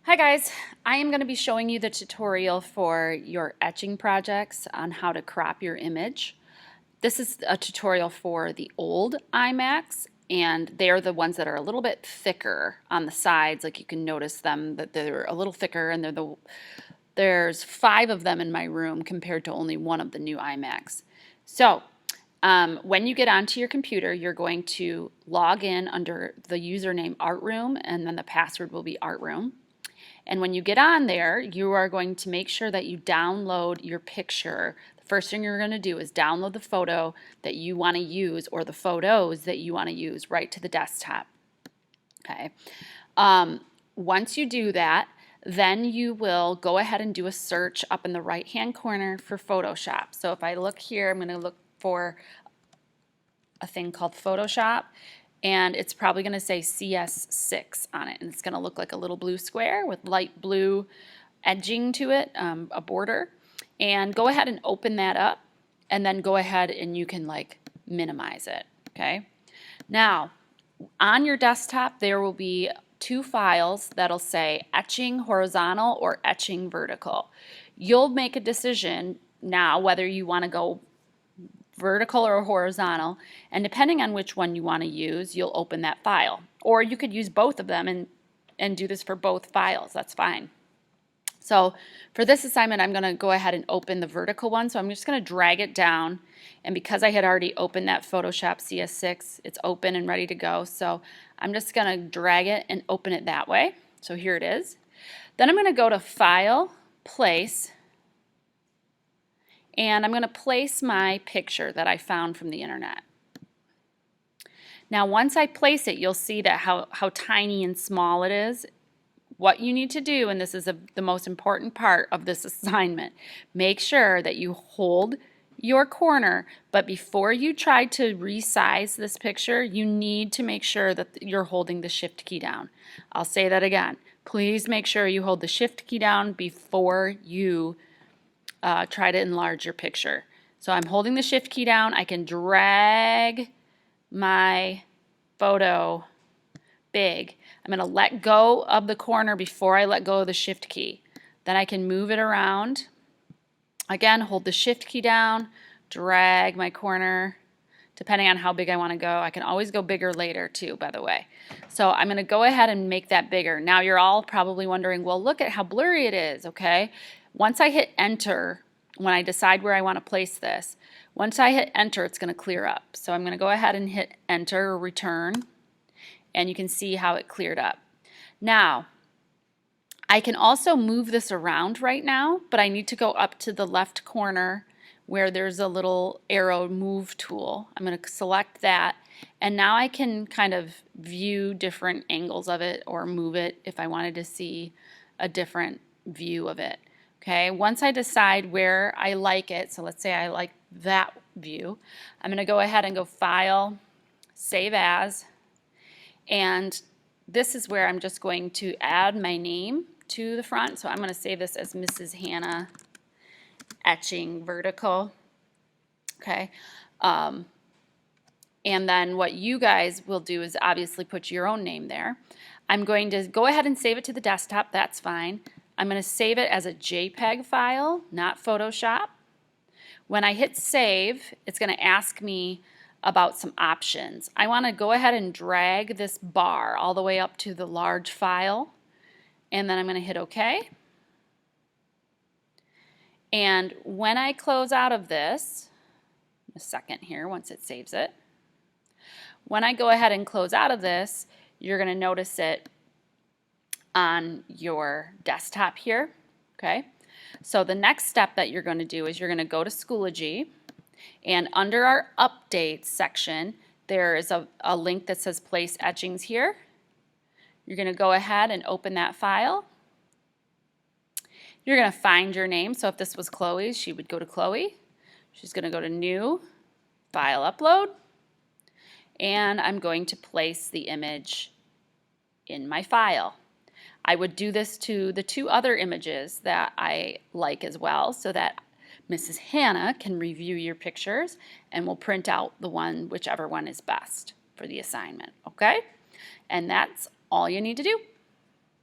Hi guys, I am going to be showing you the tutorial for your etching projects on how to crop your image. This is a tutorial for the old iMacs, and they're the ones that are a little bit thicker on the sides. Like you can notice them that they're a little thicker, and there's 5 of them in my room compared to only one of the new iMacs. So when you get onto your computer, you're going to log in under the username Artroom, and then the password will be Artroom. And when you get on there, you are going to make sure that you download your picture. The first thing you're going to do is download the photo that you want to use, or the photos that you want to use, right to the desktop. Okay. Once you do that, then you will go ahead and do a search up in the right-hand corner for Photoshop. So if I look here, I'm going to look for a thing called Photoshop, and it's probably going to say CS6 on it, and it's going to look like a little blue square with light blue edging to it, a border. And go ahead and open that up, and then go ahead and you can minimize it. Okay. Now on your desktop there will be 2 files that'll say etching horizontal or etching vertical. You'll make a decision now whether you want to go vertical or horizontal, and depending on which one you want to use, you'll open that file. Or you could use both of them and do this for both files. That's fine. So for this assignment, I'm going to go ahead and open the vertical one. So I'm just going to drag it down, and because I had already opened that Photoshop CS6, it's open and ready to go. So I'm just going to drag it and open it that way. So here it is. Then I'm going to go to File, Place, and I'm going to place my picture that I found from the internet. Now once I place it, you'll see that how tiny and small it is. What you need to do, and this is the most important part of this assignment, make sure that you hold your corner, but before you try to resize this picture, you need to make sure that you're holding the Shift key down. I'll say that again. Please make sure you hold the Shift key down before you try to enlarge your picture. So I'm holding the Shift key down. I can drag my photo big. I'm going to let go of the corner before I let go of the Shift key. Then I can move it around. Again, hold the Shift key down, drag my corner, depending on how big I want to go. I can always go bigger later too, by the way. So I'm going to go ahead and make that bigger. Now you're all probably wondering, well, look at how blurry it is, okay? Once I hit enter, when I decide where I want to place this, once I hit enter, it's going to clear up. So I'm going to go ahead and hit enter or return, and you can see how it cleared up. Now, I can also move this around right now, but I need to go up to the left corner where there's a little arrow move tool. I'm going to select that, and now I can kind of view different angles of it or move it if I wanted to see a different view of it. Okay, once I decide where I like it, so let's say I like that view, I'm going to go ahead and go File, Save As, and this is where I'm just going to add my name to the front. So I'm going to save this as Mrs. Hannah Etching Vertical. Okay, and then what you guys will do is obviously put your own name there. I'm going to go ahead and save it to the desktop. That's fine. I'm going to save it as a JPEG file, not Photoshop. When I hit save, it's going to ask me about some options. I want to go ahead and drag this bar all the way up to the large file, and then I'm going to hit OK. And when I close out of this, a second here once it saves it, when I go ahead and close out of this, you're going to notice it on your desktop here. Okay, so the next step that you're going to do is you're going to go to Schoology, and under our updates section there is a link that says place etchings here. You're going to go ahead and open that file. You're going to find your name. So if this was Chloe's, she would go to Chloe. She's going to go to New, File Upload, and I'm going to place the image in my file. I would do this to the 2 other images that I like as well, so that Mrs. Hannah can review your pictures and will print out the one, whichever one is best for the assignment, okay? And that's all you need to do.